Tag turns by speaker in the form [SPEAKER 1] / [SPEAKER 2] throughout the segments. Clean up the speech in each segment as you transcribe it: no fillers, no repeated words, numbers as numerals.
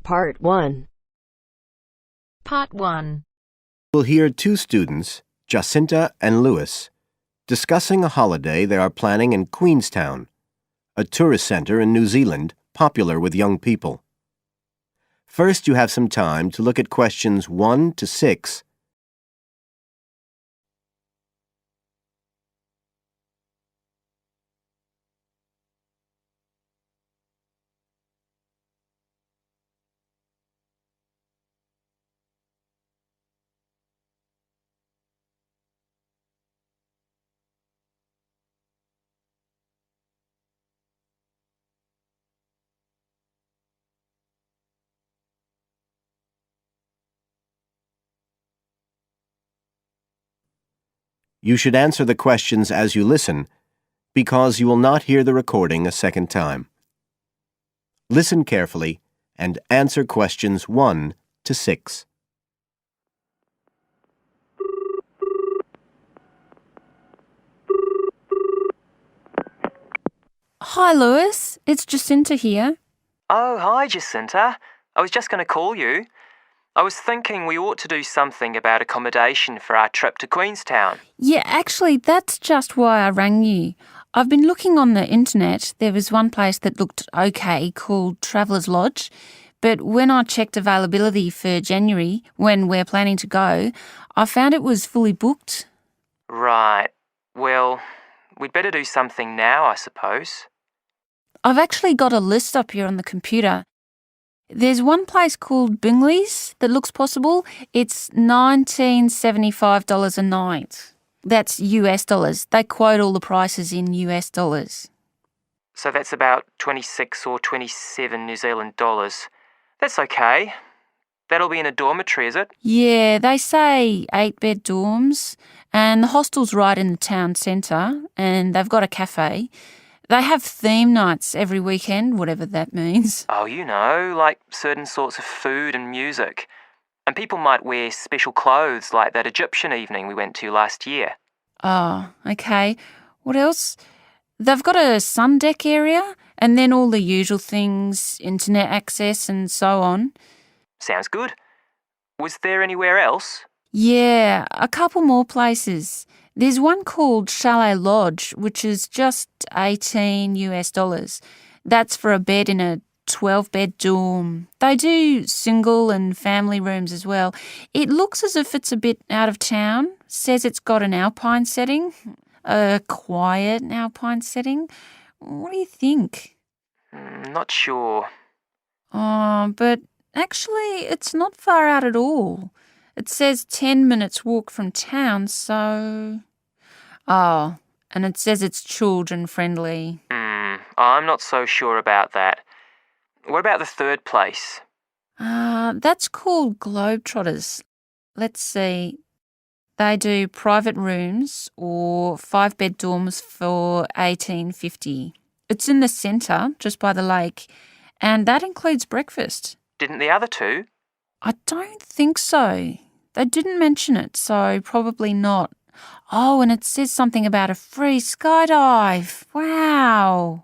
[SPEAKER 1] Part 1.
[SPEAKER 2] Part 1.
[SPEAKER 3] We'll hear two students, Jacinta and Lewis, discussing a holiday they are planning in Queenstown, a tourist center in New Zealand popular with young people. First, you have some time to look at questions 1 to 6. You should answer the questions as you listen, because you will not hear the recording a second time. Listen carefully and answer questions 1 to 6.
[SPEAKER 4] Hi, Lewis. It's Jacinta here.
[SPEAKER 5] Oh, hi, Jacinta. I was just going to call you. I was thinking we ought to do something about accommodation for our trip to Queenstown.
[SPEAKER 4] Yeah, actually, that's just why I rang you. I've been looking on the internet. There was one place that looked okay called Traveller's Lodge, but when I checked availability for January, when we're planning to go, I found it was fully booked.
[SPEAKER 5] Right. Well, we'd better do something now, I suppose.
[SPEAKER 4] I've actually got a list up here on the computer. There's one place called Bingley's that looks possible. It's $1975 a night. That's US dollars. They quote all the prices in US dollars.
[SPEAKER 5] So that's about 26 or 27 New Zealand dollars. That's okay. That'll be in a dormitory, is it?
[SPEAKER 4] Yeah, they say 8-bed dorms, and the hostel's right in the town centre, and they've got a cafe. They have theme nights every weekend, whatever that means.
[SPEAKER 5] Oh, you know, like certain sorts of food and music. And people might wear special clothes like that Egyptian evening we went to last year.
[SPEAKER 4] Oh, okay. What else? They've got a sun deck area, and then all the usual things, internet access and so on.
[SPEAKER 5] Sounds good. Was there anywhere else?
[SPEAKER 4] Yeah, a couple more places. There's one called Chalet Lodge, which is just 18 US dollars. That's for a bed in a 12-bed dorm. They do single and family rooms as well. It looks as if it's a bit out of town. Says it's got an alpine setting, a quiet alpine setting. What do you think?
[SPEAKER 5] Not sure.
[SPEAKER 4] Oh, but actually it's not far out at all. It says 10 minutes walk from town, so... Oh, and it says it's children-friendly.
[SPEAKER 5] I'm not so sure about that. What about the third place?
[SPEAKER 4] That's called Globetrotters. Let's see. They do private rooms or 5-bed dorms for $18.50. It's in the centre, just by the lake, and that includes breakfast.
[SPEAKER 5] Didn't the other two?
[SPEAKER 4] I don't think so. They didn't mention it, so probably not. Oh, and it says something about a free skydive. Wow.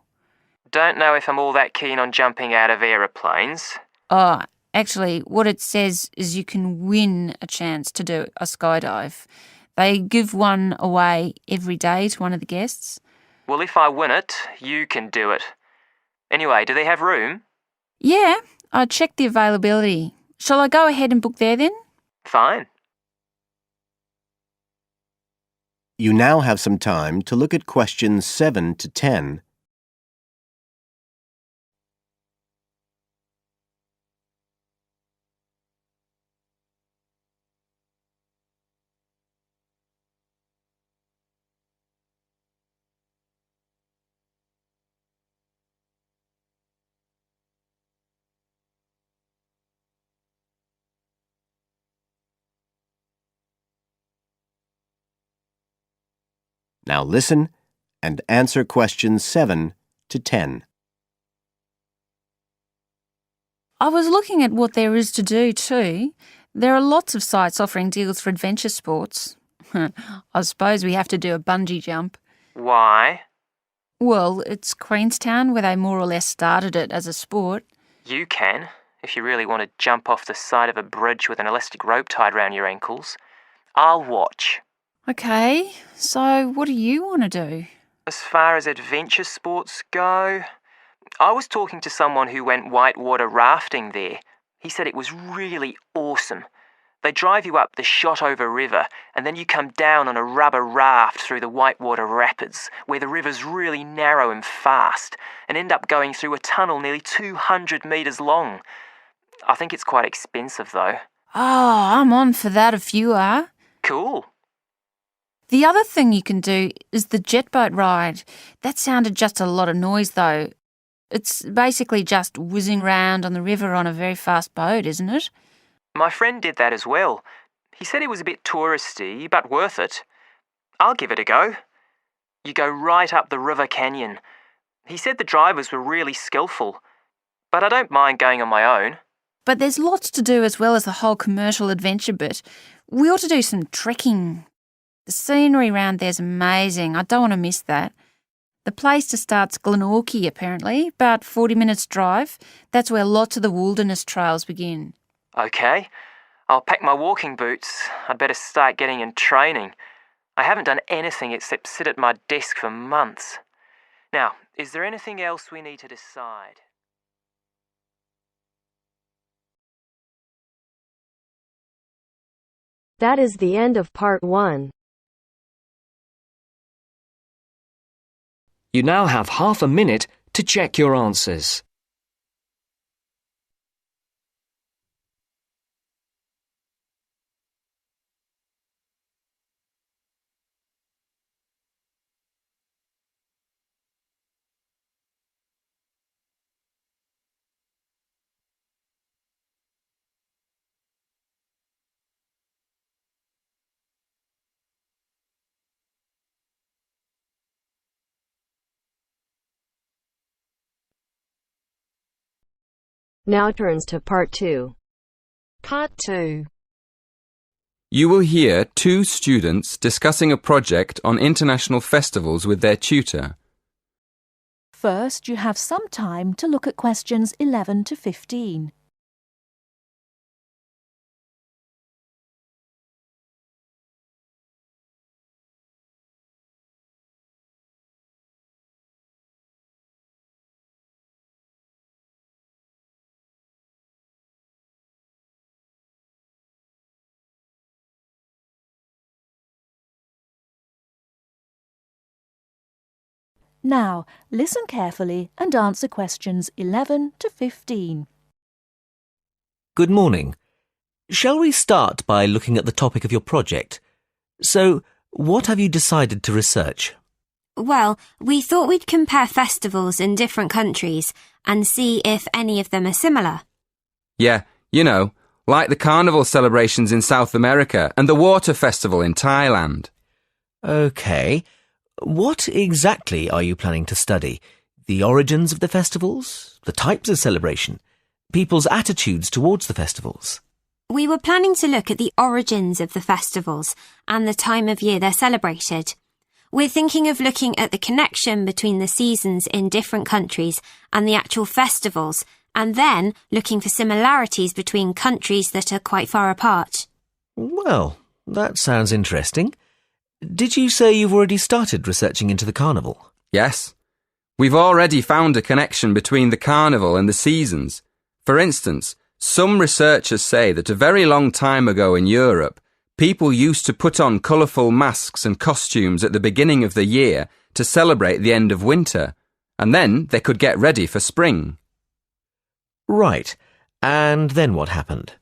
[SPEAKER 5] Don't know if I'm all that keen on jumping out of aeroplanes.
[SPEAKER 4] Oh, actually, what it says is you can win a chance to do a skydive. They give one away every day to one of the guests.
[SPEAKER 5] Well, if I win it, you can do it. Anyway, do they have room?
[SPEAKER 4] Yeah, I checked the availability. Shall I go ahead and book there then?
[SPEAKER 5] Fine.
[SPEAKER 3] You now have some time to look at questions 7 to 10. Now listen and answer questions 7 to 10.
[SPEAKER 4] I was looking at what there is to do too. There are lots of sites offering deals for adventure sports. I suppose we have to do a bungee jump.
[SPEAKER 5] Why?
[SPEAKER 4] Well, it's Queenstown where they more or less started it as a sport.
[SPEAKER 5] You can, if you really want to jump off the side of a bridge with an elastic rope tied round your ankles. I'll watch.
[SPEAKER 4] Okay, so what do you want to do?
[SPEAKER 5] As far as adventure sports go, I was talking to someone who went whitewater rafting there. He said it was really awesome. They drive you up the Shotover River and then you come down on a rubber raft through the whitewater rapids where the river's really narrow and fast and end up going through a tunnel nearly 200 metres long. I think it's quite expensive though.
[SPEAKER 4] Oh, I'm on for that if you are.
[SPEAKER 5] Cool.
[SPEAKER 4] The other thing you can do is the jet boat ride. That sounded just a lot of noise though. It's basically just whizzing round on the river on a very fast boat, isn't it?
[SPEAKER 5] My friend did that as well. He said it was a bit touristy, but worth it. I'll give it a go. You go right up the river canyon. He said the drivers were really skillful, but I don't mind going on my own.
[SPEAKER 4] But there's lots to do as well as the whole commercial adventure bit. We ought to do some trekking. The scenery around there's amazing. I don't want to miss that. The place to start's Glenorchy, apparently, about 40 minutes drive. That's where lots of the wilderness trails begin.
[SPEAKER 5] Okay, I'll pack my walking boots. I'd better start getting in training. I haven't done anything except sit at my desk for months. Now, is there anything else we need to decide?
[SPEAKER 2] That is the end of part 1.
[SPEAKER 1] You now have half a minute to check your answers.
[SPEAKER 2] Now turns to part 2. Part 2.
[SPEAKER 6] You will hear two students discussing a project on international festivals with their tutor.
[SPEAKER 7] First, you have some time to look at questions 11 to 15. Now, listen carefully and answer questions 11 to 15.
[SPEAKER 8] Good morning. Shall we start by looking at the topic of your project? So, what have you decided to research?
[SPEAKER 9] Well, we thought we'd compare festivals in different countries and see if any of them are similar.
[SPEAKER 6] Yeah, you know, like the carnival celebrations in South America and the water festival in Thailand.
[SPEAKER 8] OK. What exactly are you planning to study? The origins of the festivals? The types of celebration? People's attitudes towards the festivals?
[SPEAKER 9] We were planning to look at the origins of the festivals and the time of year they're celebrated. We're thinking of looking at the connection between the seasons in different countries and the actual festivals, and then looking for similarities between countries that are quite far apart.
[SPEAKER 8] Well, that sounds interesting. Did you say you've already started researching into the carnival?
[SPEAKER 6] Yes. We've already found a connection between the carnival and the seasons. For instance, some researchers say that a very long time ago in Europe, people used to put on colourful masks and costumes at the beginning of the year to celebrate the end of winter, and then they could get ready for spring.
[SPEAKER 8] Right. And then what happened?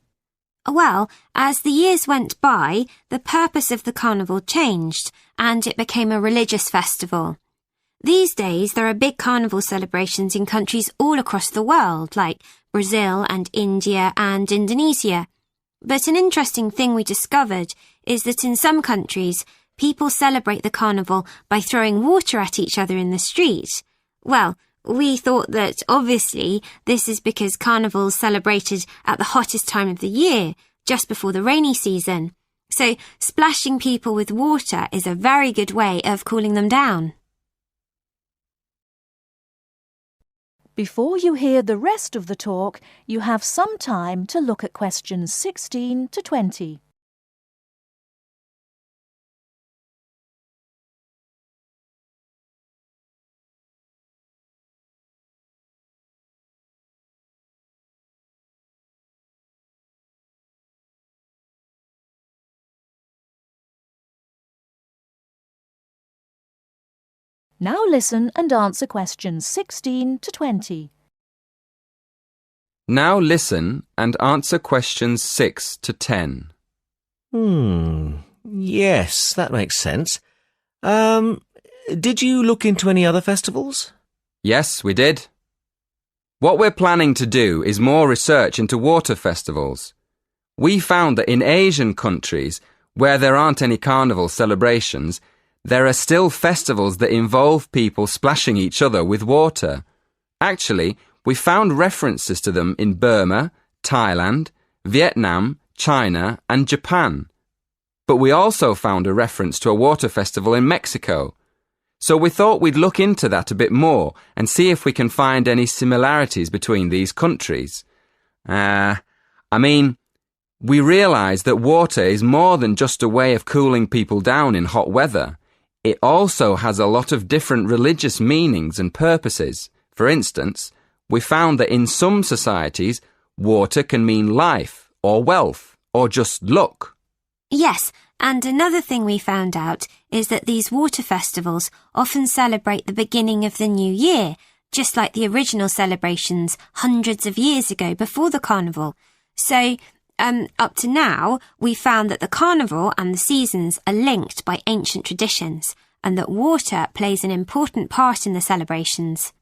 [SPEAKER 9] Well, as the years went by, the purpose of the carnival changed and it became a religious festival. These days, there are big carnival celebrations in countries all across the world, like Brazil and India and Indonesia. But an interesting thing we discovered is that in some countries, people celebrate the carnival by throwing water at each other in the street. Well, we thought that obviously this is because carnival's celebrated at the hottest time of the year, just before the rainy season. So splashing people with water is a very good way of cooling them down.
[SPEAKER 7] Before you hear the rest of the talk, you have some time to look at questions 16 to 20. Now listen and answer questions 16 to 20.
[SPEAKER 6] Now listen and answer questions 6 to 10.
[SPEAKER 8] Yes, that makes sense. Did you look into any other festivals?
[SPEAKER 6] Yes, we did. What we're planning to do is more research into water festivals. We found that in Asian countries, where there aren't any carnival celebrations, there are still festivals that involve people splashing each other with water. Actually, we found references to them in Burma, Thailand, Vietnam, China, and Japan. But we also found a reference to a water festival in Mexico. So we thought we'd look into that a bit more and see if we can find any similarities between these countries. We realised that water is more than just a way of cooling people down in hot weather. It also has a lot of different religious meanings and purposes. For instance, we found that in some societies, water can mean life or wealth or just luck.
[SPEAKER 9] Yes, and another thing we found out is that these water festivals often celebrate the beginning of the new year, just like the original celebrations hundreds of years ago before the carnival. So, up to now, we found that the carnival and the seasons are linked by ancient traditions, and that water plays an important part in the celebrations.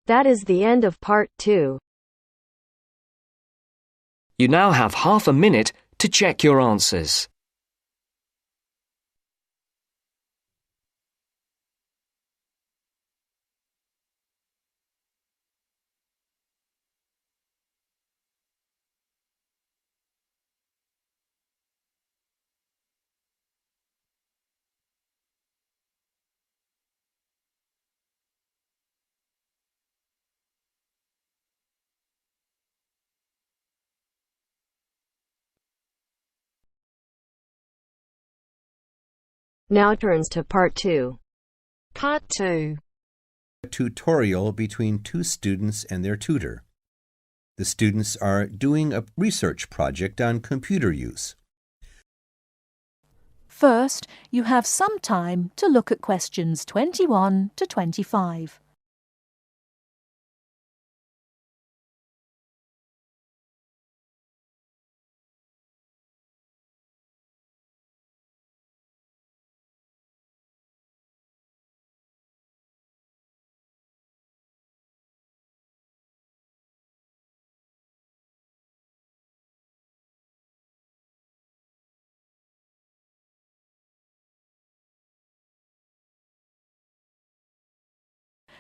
[SPEAKER 2] That is the end of part 2.
[SPEAKER 1] You now have half a minute to check your answers.
[SPEAKER 2] Now turns to part 2. Part 2.
[SPEAKER 3] A tutorial between two students and their tutor. The students are doing a research project on computer use.
[SPEAKER 7] First, you have some time to look at questions 21 to 25.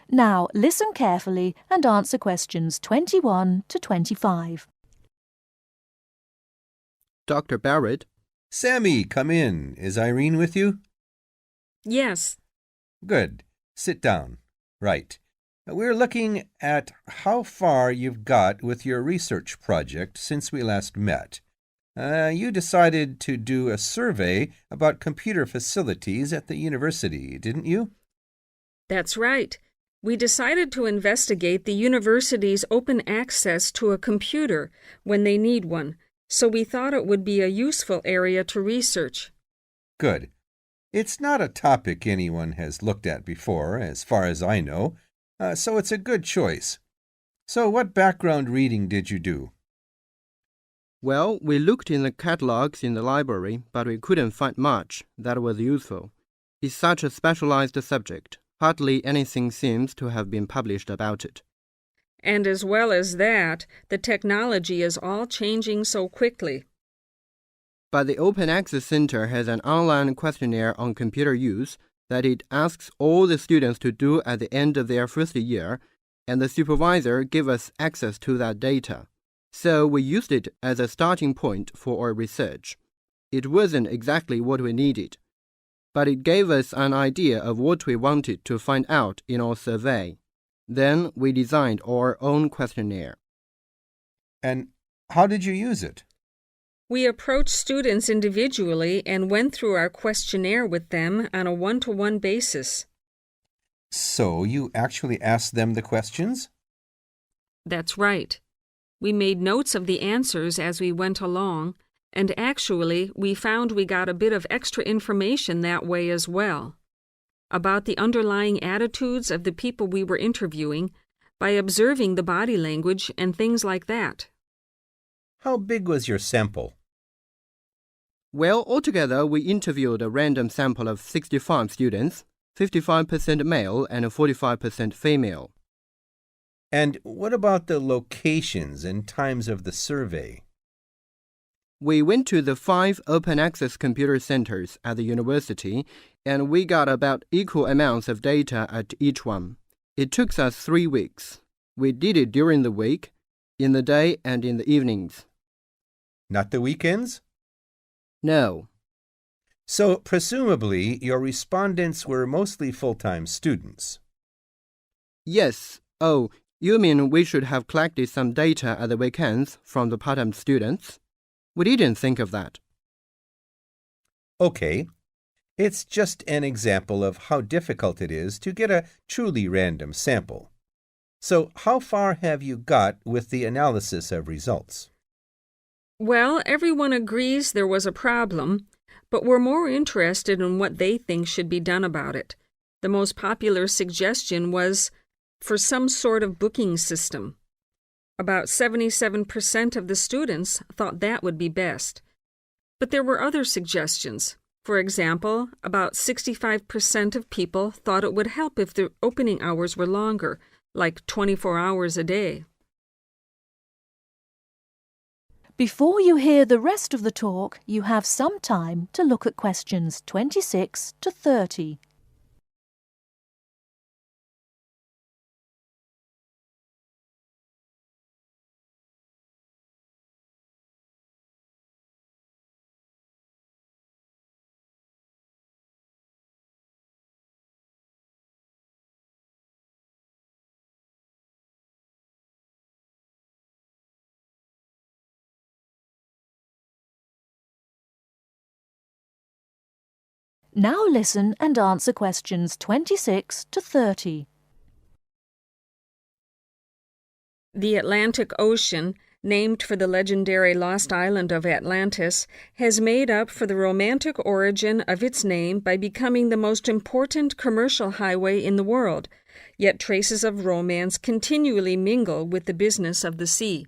[SPEAKER 7] Now listen carefully and answer questions 21 to 25.
[SPEAKER 10] Dr. Barrett?
[SPEAKER 3] Sammy, come in. Is Irene with you?
[SPEAKER 11] Yes.
[SPEAKER 3] Good. Sit down. Right. We're looking at how far you've got with your research project since we last met. You decided to do a survey about computer facilities at the university, didn't you?
[SPEAKER 11] That's right. We decided to investigate the university's open access to a computer when they need one, so we thought it would be a useful area to research.
[SPEAKER 3] Good. It's not a topic anyone has looked at before, as far as I know, so it's a good choice. So what background reading did you do?
[SPEAKER 10] Well, we looked in the catalogs in the library, but we couldn't find much that was useful. It's such a specialized subject. Hardly anything seems to have been published about it.
[SPEAKER 11] And as well as that, the technology is all changing so quickly.
[SPEAKER 10] But the Open Access Center has an online questionnaire on computer use that it asks all the students to do at the end of their first year, and the supervisor gave us access to that data. So we used it as a starting point for our research. It wasn't exactly what we needed. but it gave us an idea of what we wanted to find out in our survey. Then we designed our own questionnaire.
[SPEAKER 12] And how did you use it?
[SPEAKER 11] We approached students individually and went through our questionnaire with them on a one-to-one basis.
[SPEAKER 12] So you actually asked them the questions?
[SPEAKER 11] That's right. We made notes of the answers as we went along, and actually we found we got a bit of extra information that way as well, about the underlying attitudes of the people we were interviewing by observing the body language and things like that.
[SPEAKER 12] How big was your sample?
[SPEAKER 10] Well, altogether we interviewed a random sample of 65 students, 55% male and 45% female.
[SPEAKER 12] And what about the locations and times of the survey?
[SPEAKER 10] We went to the 5 open access computer centers at the university, and we got about equal amounts of data at each one. It took us 3 weeks. We did it during the week, in the day and in the evenings.
[SPEAKER 12] Not the weekends?
[SPEAKER 10] No.
[SPEAKER 12] So, presumably, your respondents were mostly full-time students.
[SPEAKER 10] Yes. Oh, you mean we should have collected some data at the weekends from the part-time students? We didn't think of that.
[SPEAKER 12] Okay. It's just an example of how difficult it is to get a truly random sample. So, how far have you got with the analysis of results?
[SPEAKER 11] Well, everyone agrees there was a problem, but we're more interested in what they think should be done about it. The most popular suggestion was for some sort of booking system. About 77% of the students thought that would be best. But there were other suggestions. For example, about 65% of people thought it would help if the opening hours were longer, like 24 hours a day.
[SPEAKER 7] Before you hear the rest of the talk, you have some time to look at questions 26 to 30. Now listen and answer questions 26 to 30.
[SPEAKER 11] The Atlantic Ocean, named for the legendary lost island of Atlantis, has made up for the romantic origin of its name by becoming the most important commercial highway in the world, yet traces of romance continually mingle with the business of the sea.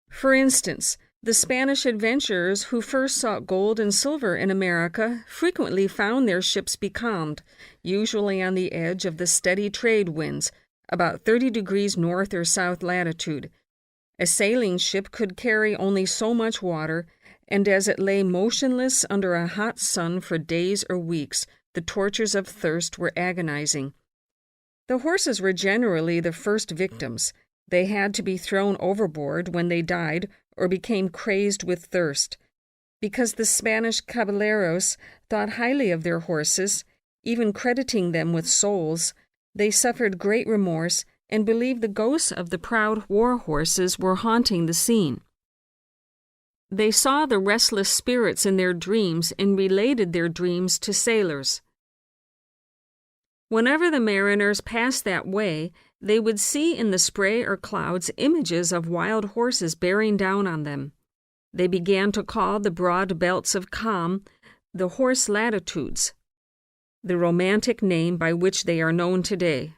[SPEAKER 11] For instance, the Spanish adventurers who first sought gold and silver in America frequently found their ships becalmed, usually on the edge of the steady trade winds, about 30 degrees north or south latitude. A sailing ship could carry only so much water, and as it lay motionless under a hot sun for days or weeks, the tortures of thirst were agonizing. The horses were generally the first victims. They had to be thrown overboard when they died or became crazed with thirst. Because the Spanish caballeros thought highly of their horses, even crediting them with souls, they suffered great remorse and believed the ghosts of the proud war horses were haunting the scene. They saw the restless spirits in their dreams and related their dreams to sailors. Whenever the mariners passed that way, they would see in the spray or clouds images of wild horses bearing down on them. They began to call the broad belts of calm the horse latitudes, the romantic name by which they are known today.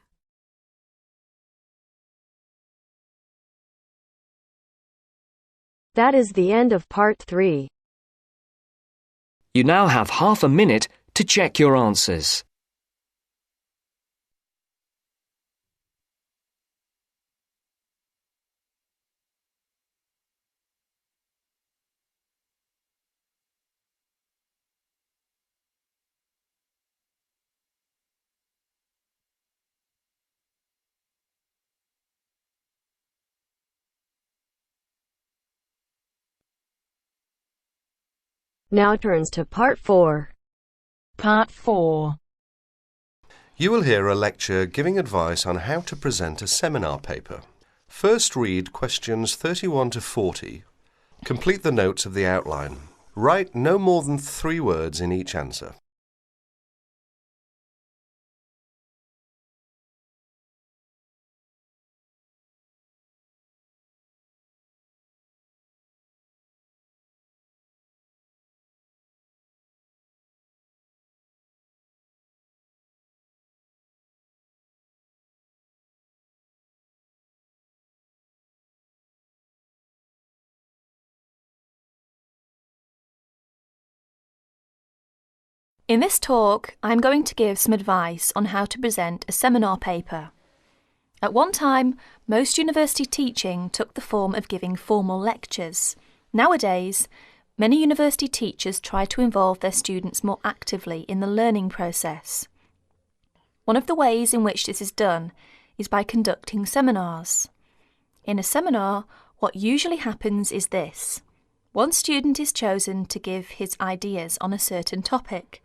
[SPEAKER 2] That is the end of part 3.
[SPEAKER 1] You now have half a minute to check your answers.
[SPEAKER 2] Now turns to part 4. Part 4.
[SPEAKER 13] You will hear a lecture giving advice on how to present a seminar paper. First read questions 31 to 40. Complete the notes of the outline. Write no more than 3 words in each answer.
[SPEAKER 7] In this talk, I'm going to give some advice on how to present a seminar paper. At one time, most university teaching took the form of giving formal lectures. Nowadays, many university teachers try to involve their students more actively in the learning process. One of the ways in which this is done is by conducting seminars. In a seminar, what usually happens is this. One student is chosen to give his ideas on a certain topic.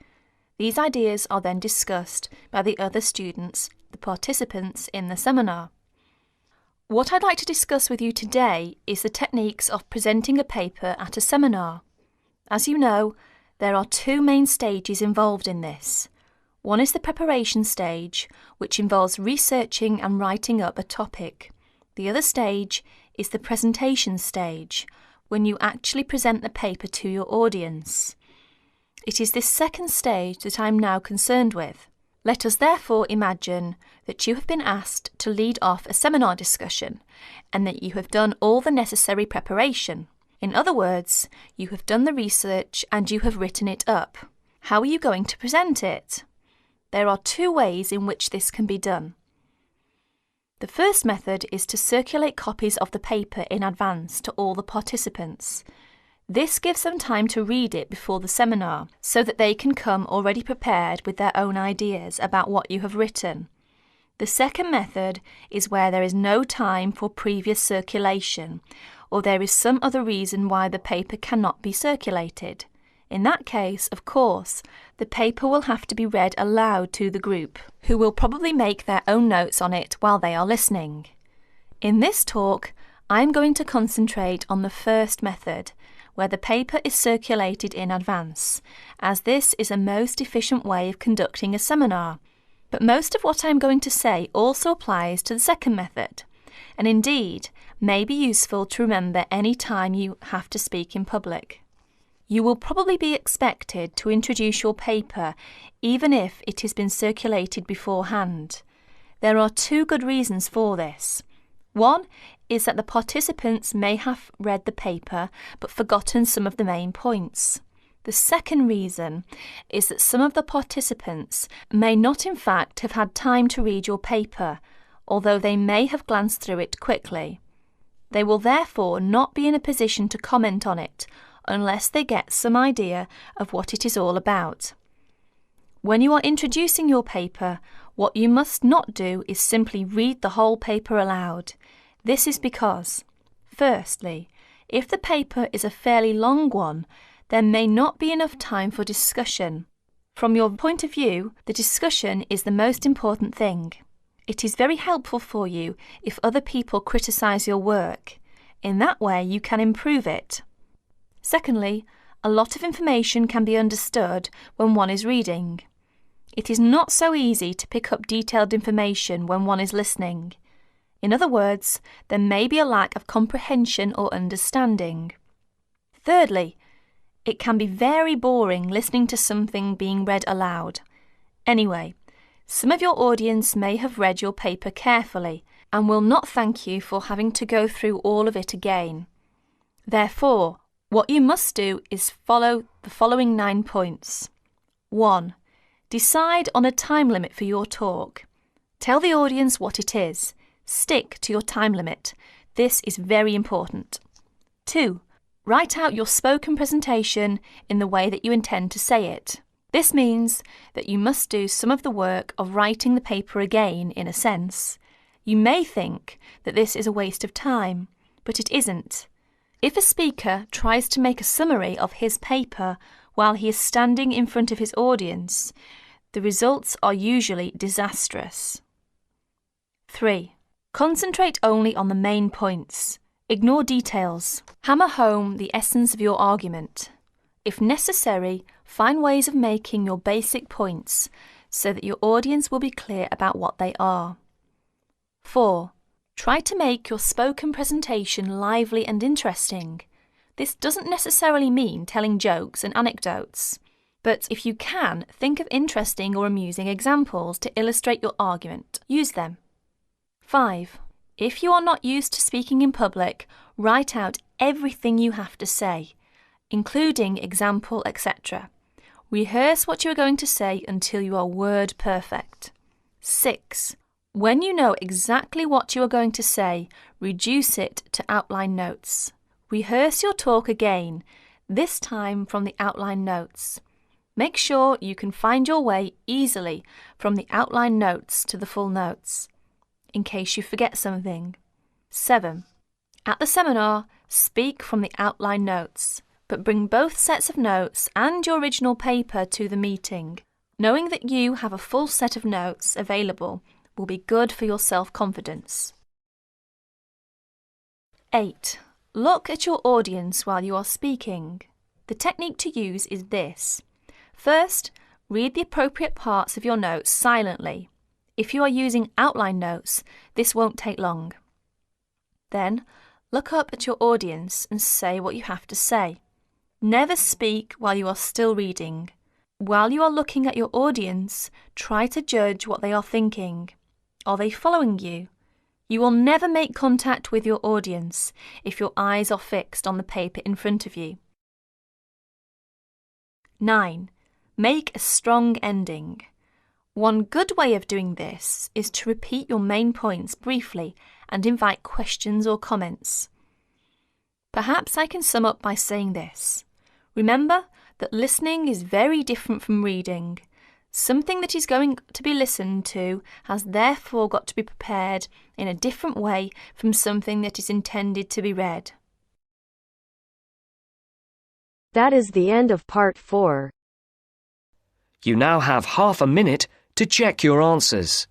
[SPEAKER 7] These ideas are then discussed by the other students, the participants in the seminar. What I'd like to discuss with you today is the techniques of presenting a paper at a seminar. As you know, there are 2 main stages involved in this. One is the preparation stage, which involves researching and writing up a topic. The other stage is the presentation stage, when you actually present the paper to your audience. It is this second stage that I'm now concerned with. Let us therefore imagine that you have been asked to lead off a seminar discussion and that you have done all the necessary preparation. In other words, you have done the research and you have written it up. How are you going to present it? There are 2 ways in which this can be done. The first method is to circulate copies of the paper in advance to all the participants. This gives them time to read it before the seminar, so that they can come already prepared with their own ideas about what you have written. The second method is where there is no time for previous circulation, or there is some other reason why the paper cannot be circulated. In that case, of course, the paper will have to be read aloud to the group, who will probably make their own notes on it while they are listening. In this talk, I am going to concentrate on the first method, where the paper is circulated in advance, as this is a most efficient way of conducting a seminar. But most of what I am going to say also applies to the second method, and indeed may be useful to remember any time you have to speak in public. You will probably be expected to introduce your paper even if it has been circulated beforehand. There are 2 good reasons for this. One is that the participants may have read the paper but forgotten some of the main points. The second reason is that some of the participants may not in fact have had time to read your paper, although they may have glanced through it quickly. They will therefore not be in a position to comment on it unless they get some idea of what it is all about. When you are introducing your paper, what you must not do is simply read the whole paper aloud. This is because, firstly, if the paper is a fairly long one, there may not be enough time for discussion. From your point of view, the discussion is the most important thing. It is very helpful for you if other people criticise your work. In that way, you can improve it. Secondly, a lot of information can be understood when one is reading. It is not so easy to pick up detailed information when one is listening. In other words, there may be a lack of comprehension or understanding. Thirdly, it can be very boring listening to something being read aloud. Anyway, some of your audience may have read your paper carefully and will not thank you for having to go through all of it again. Therefore, what you must do is follow the following 9 points. 1. Decide on a time limit for your talk. Tell the audience what it is. Stick to your time limit. This is very important. 2. Write out your spoken presentation in the way that you intend to say it. This means that you must do some of the work of writing the paper again, in a sense. You may think that this is a waste of time, but it isn't. If a speaker tries to make a summary of his paper while he is standing in front of his audience, the results are usually disastrous. 3. Concentrate only on the main points. Ignore details. Hammer home the essence of your argument. If necessary, find ways of making your basic points so that your audience will be clear about what they are. 4. Try to make your spoken presentation lively and interesting. This doesn't necessarily mean telling jokes and anecdotes, but if you can, think of interesting or amusing examples to illustrate your argument. Use them. 5. If you are not used to speaking in public, write out everything you have to say, including example, etc. Rehearse what you are going to say until you are word perfect. 6. When you know exactly what you are going to say, reduce it to outline notes. Rehearse your talk again, this time from the outline notes. Make sure you can find your way easily from the outline notes to the full notes, in case you forget something. 7. At the seminar, speak from the outline notes, but bring both sets of notes and your original paper to the meeting. Knowing that you have a full set of notes available will be good for your self-confidence. 8. Look at your audience while you are speaking. The technique to use is this. First, read the appropriate parts of your notes silently. If you are using outline notes, this won't take long. Then, look up at your audience and say what you have to say. Never speak while you are still reading. While you are looking at your audience, try to judge what they are thinking. Are they following you? You will never make contact with your audience if your eyes are fixed on the paper in front of you. 9. Make a strong ending. One good way of doing this is to repeat your main points briefly and invite questions or comments. Perhaps I can sum up by saying this. Remember that listening is very different from reading. Something that is going to be listened to has therefore got to be prepared in a different way from something that is intended to be read.
[SPEAKER 2] That is the end of part 4.
[SPEAKER 1] You now have half a minute to check your answers.